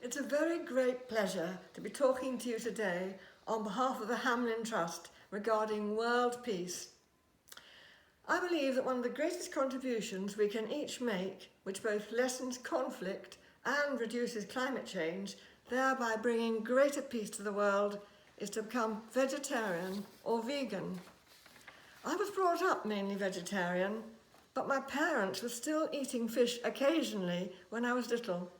It's a very great pleasure to be talking to you today on behalf of the Hamlin Trust regarding world peace. I believe that one of the greatest contributions we can each make, which both lessens conflict and reduces climate change, thereby bringing greater peace to the world, is to become vegetarian or vegan. I was brought up mainly vegetarian, but my parents were still eating fish occasionally when I was little.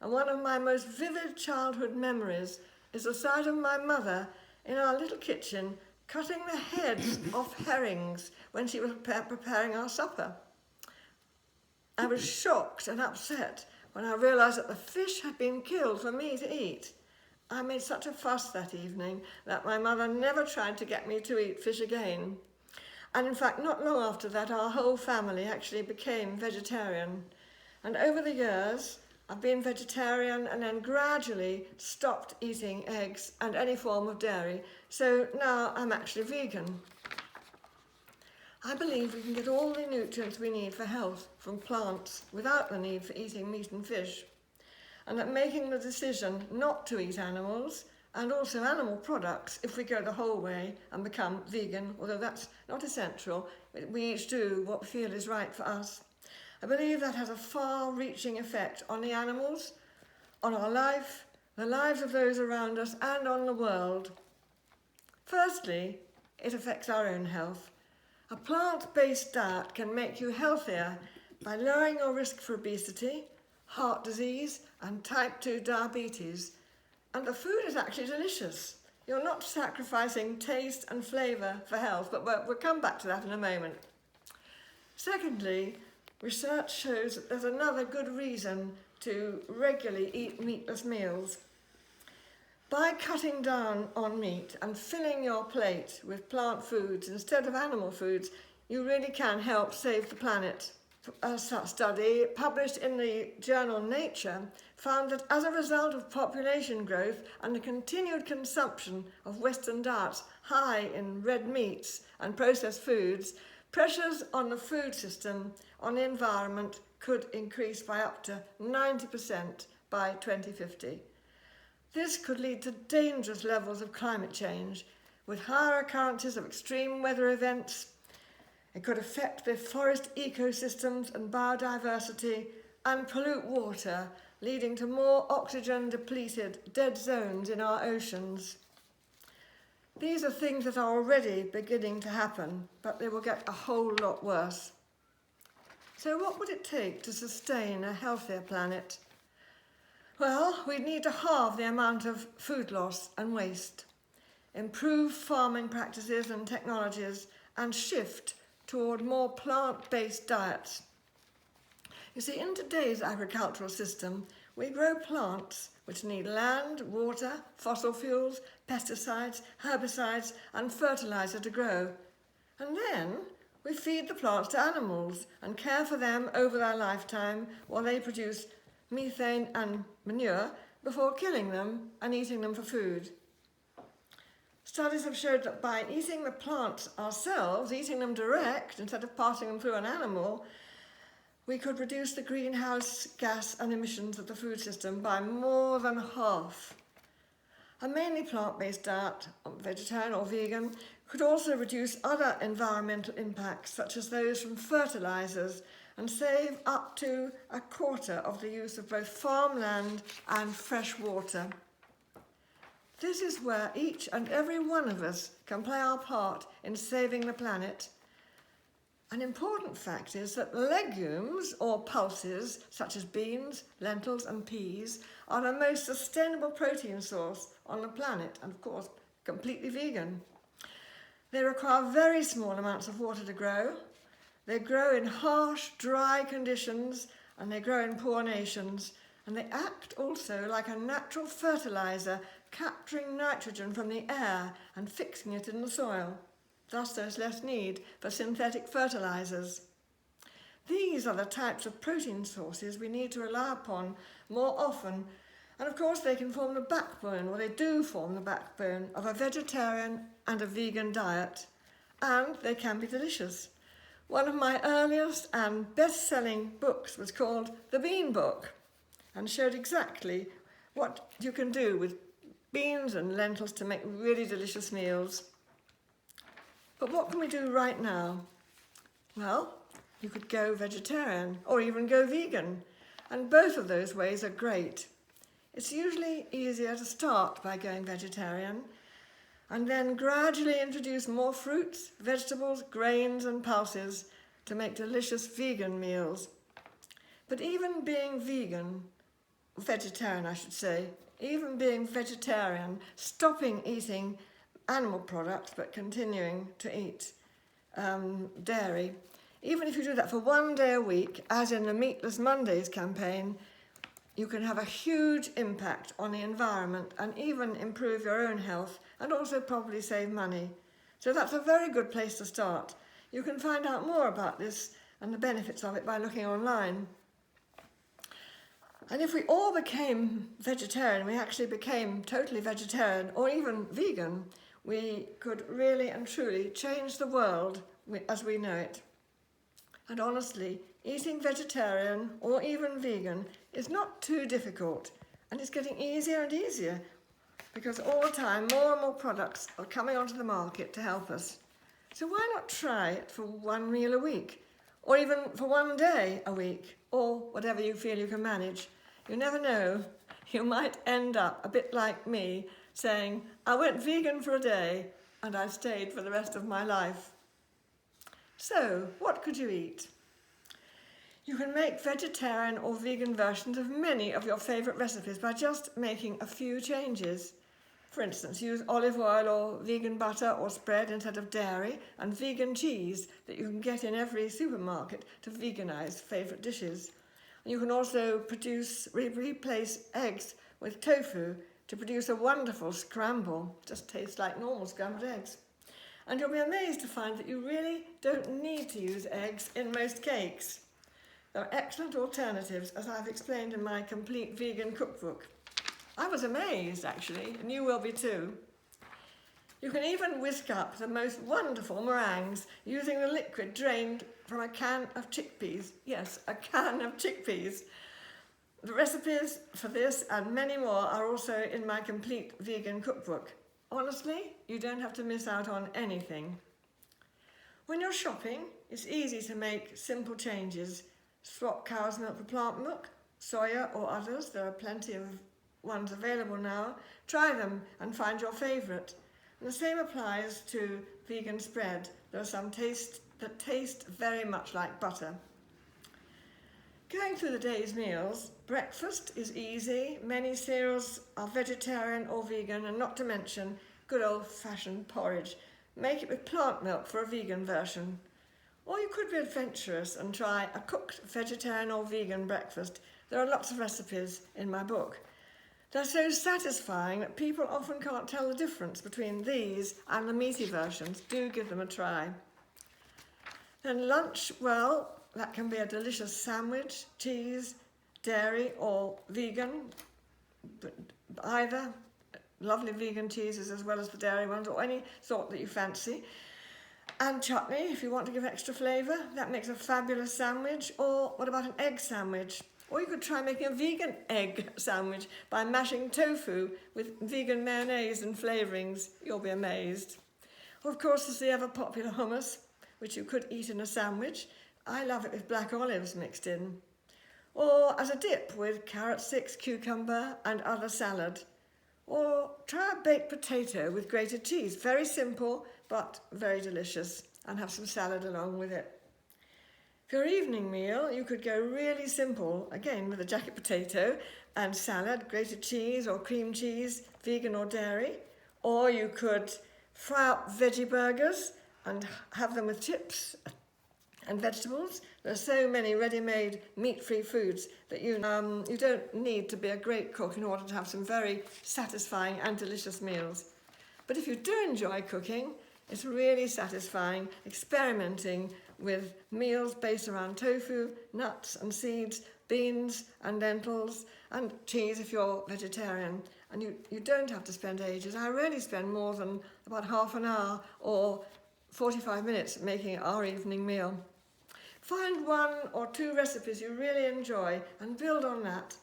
And one of my most vivid childhood memories is the sight of my mother in our little kitchen cutting the heads off herrings when she was preparing our supper. I was shocked and upset when I realised that the fish had been killed for me to eat. I made such a fuss that evening that my mother never tried to get me to eat fish again. And in fact, not long after that, our whole family actually became vegetarian. And over the years, I've been vegetarian and then gradually stopped eating eggs and any form of dairy. So now I'm actually vegan. I believe we can get all the nutrients we need for health from plants without the need for eating meat and fish. And that making the decision not to eat animals and also animal products, if we go the whole way and become vegan, although that's not essential, we each do what we feel is right for us. I believe that has a far-reaching effect on the animals, on our life, the lives of those around us, and on the world. Firstly, it affects our own health. A plant-based diet can make you healthier by lowering your risk for obesity, heart disease, and type 2 diabetes. And the food is actually delicious. You're not sacrificing taste and flavour for health, but we'll come back to that in a moment. Secondly, research shows that there's another good reason to regularly eat meatless meals. By cutting down on meat and filling your plate with plant foods instead of animal foods, you really can help save the planet. A study published in the journal Nature found that as a result of population growth and the continued consumption of Western diets high in red meats and processed foods, pressures on the food system, on the environment, could increase by up to 90% by 2050. This could lead to dangerous levels of climate change, with higher occurrences of extreme weather events. It could affect the forest ecosystems and biodiversity and pollute water, leading to more oxygen-depleted dead zones in our oceans. These are things that are already beginning to happen, but they will get a whole lot worse. So what would it take to sustain a healthier planet? Well, we'd need to halve the amount of food loss and waste, improve farming practices and technologies, and shift toward more plant-based diets. You see, in today's agricultural system, we grow plants which need land, water, fossil fuels, pesticides, herbicides, and fertilizer to grow. And then we feed the plants to animals and care for them over their lifetime while they produce methane and manure before killing them and eating them for food. Studies have showed that by eating the plants ourselves, eating them direct instead of passing them through an animal, we could reduce the greenhouse gas and emissions of the food system by more than half. A mainly plant-based diet, vegetarian or vegan, could also reduce other environmental impacts such as those from fertilizers and save up to a quarter of the use of both farmland and fresh water. This is where each and every one of us can play our part in saving the planet. An important fact is that legumes or pulses such as beans, lentils and peas are the most sustainable protein source on the planet and of course completely vegan. They require very small amounts of water to grow. They grow in harsh, dry conditions and they grow in poor nations, and they act also like a natural fertilizer, capturing nitrogen from the air and fixing it in the soil. Thus there's less need for synthetic fertilizers. These are the types of protein sources we need to rely upon more often, and of course they can form the backbone, or they do form the backbone, of a vegetarian and a vegan diet, and they can be delicious. One of my earliest and best-selling books was called The Bean Book and showed exactly what you can do with beans and lentils to make really delicious meals. But what can we do right now? Well, you could go vegetarian or even go vegan, and both of those ways are great. It's usually easier to start by going vegetarian and then gradually introduce more fruits, vegetables, grains and pulses to make delicious vegan meals. But even being vegetarian I should say, even being vegetarian, stopping eating animal products but continuing to eat dairy, even if you do that for one day a week, as in the Meatless Mondays campaign, you can have a huge impact on the environment and even improve your own health and also probably save money. So that's a very good place to start. You can find out more about this and the benefits of it by looking online. And if we all became vegetarian, we actually became totally vegetarian or even vegan, we could really and truly change the world as we know it. And honestly, eating vegetarian or even vegan is not too difficult, and it's getting easier and easier because all the time more and more products are coming onto the market to help us. So why not try it for one meal a week, or even for one day a week, or whatever you feel you can manage. You never know, you might end up a bit like me saying, I went vegan for a day and I stayed for the rest of my life. So, what could you eat? You can make vegetarian or vegan versions of many of your favourite recipes by just making a few changes. For instance, use olive oil or vegan butter or spread instead of dairy, and vegan cheese that you can get in every supermarket to veganise favourite dishes. And you can also replace eggs with tofu to produce a wonderful scramble. Just tastes like normal scrambled eggs. And you'll be amazed to find that you really don't need to use eggs in most cakes. There are excellent alternatives, as I've explained in my complete vegan cookbook. I was amazed, actually, and you will be too. You can even whisk up the most wonderful meringues using the liquid drained from a can of chickpeas. Yes, a can of chickpeas. The recipes for this and many more are also in my complete vegan cookbook. Honestly, you don't have to miss out on anything. When you're shopping, it's easy to make simple changes. Swap cow's milk for plant milk, soya or others. There are plenty of ones available now. Try them and find your favourite. And the same applies to vegan spread. There are some that taste very much like butter. Going through the day's meals, breakfast is easy. Many cereals are vegetarian or vegan, and not to mention good old-fashioned porridge. Make it with plant milk for a vegan version. Or you could be adventurous and try a cooked vegetarian or vegan breakfast. There are lots of recipes in my book. They're so satisfying that people often can't tell the difference between these and the meaty versions. Do give them a try. Then lunch, well, that can be a delicious sandwich, cheese, dairy or vegan, but either. Lovely vegan cheeses as well as the dairy ones, or any sort that you fancy. And chutney, if you want to give extra flavour. That makes a fabulous sandwich. Or what about an egg sandwich? Or you could try making a vegan egg sandwich by mashing tofu with vegan mayonnaise and flavourings. You'll be amazed. Or of course there's the ever popular hummus, which you could eat in a sandwich. I love it with black olives mixed in. Or as a dip with carrot sticks, cucumber and other salad. Or try a baked potato with grated cheese. Very simple, but very delicious. And have some salad along with it. For your evening meal, you could go really simple, again with a jacket potato and salad, grated cheese or cream cheese, vegan or dairy. Or you could fry up veggie burgers and have them with chips and vegetables. There are so many ready-made meat-free foods that you don't need to be a great cook in order to have some very satisfying and delicious meals. But if you do enjoy cooking, it's really satisfying experimenting with meals based around tofu, nuts and seeds, beans and lentils, and cheese if you're vegetarian. And you don't have to spend ages. I rarely spend more than about half an hour or 45 minutes making our evening meal. Find one or two recipes you really enjoy and build on that.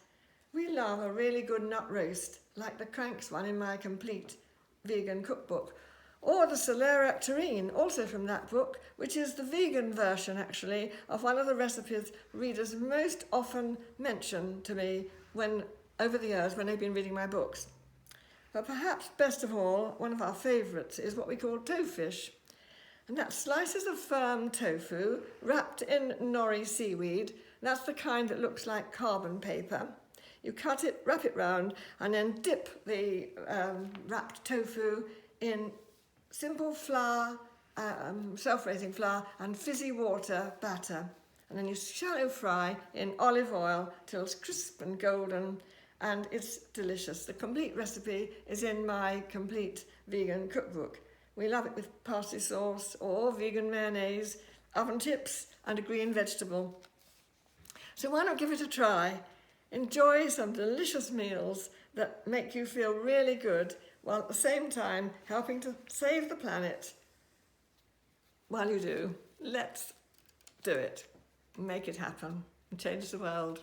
We love a really good nut roast, like the Cranks one in my complete vegan cookbook, or the Solera terrine, also from that book, which is the vegan version, actually, of one of the recipes readers most often mention to me over the years when they've been reading my books. But perhaps best of all, one of our favourites is what we call tofish. And that's slices of firm tofu wrapped in nori seaweed. That's the kind that looks like carbon paper. You cut it, wrap it round, and then dip the wrapped tofu in simple flour, self-raising flour, and fizzy water batter. And then you shallow fry in olive oil till it's crisp and golden, and it's delicious. The complete recipe is in my complete vegan cookbook. We love it with parsley sauce or vegan mayonnaise, oven tips, and a green vegetable. So why not give it a try? Enjoy some delicious meals that make you feel really good, while at the same time helping to save the planet. While you do, let's do it. Make it happen and change the world.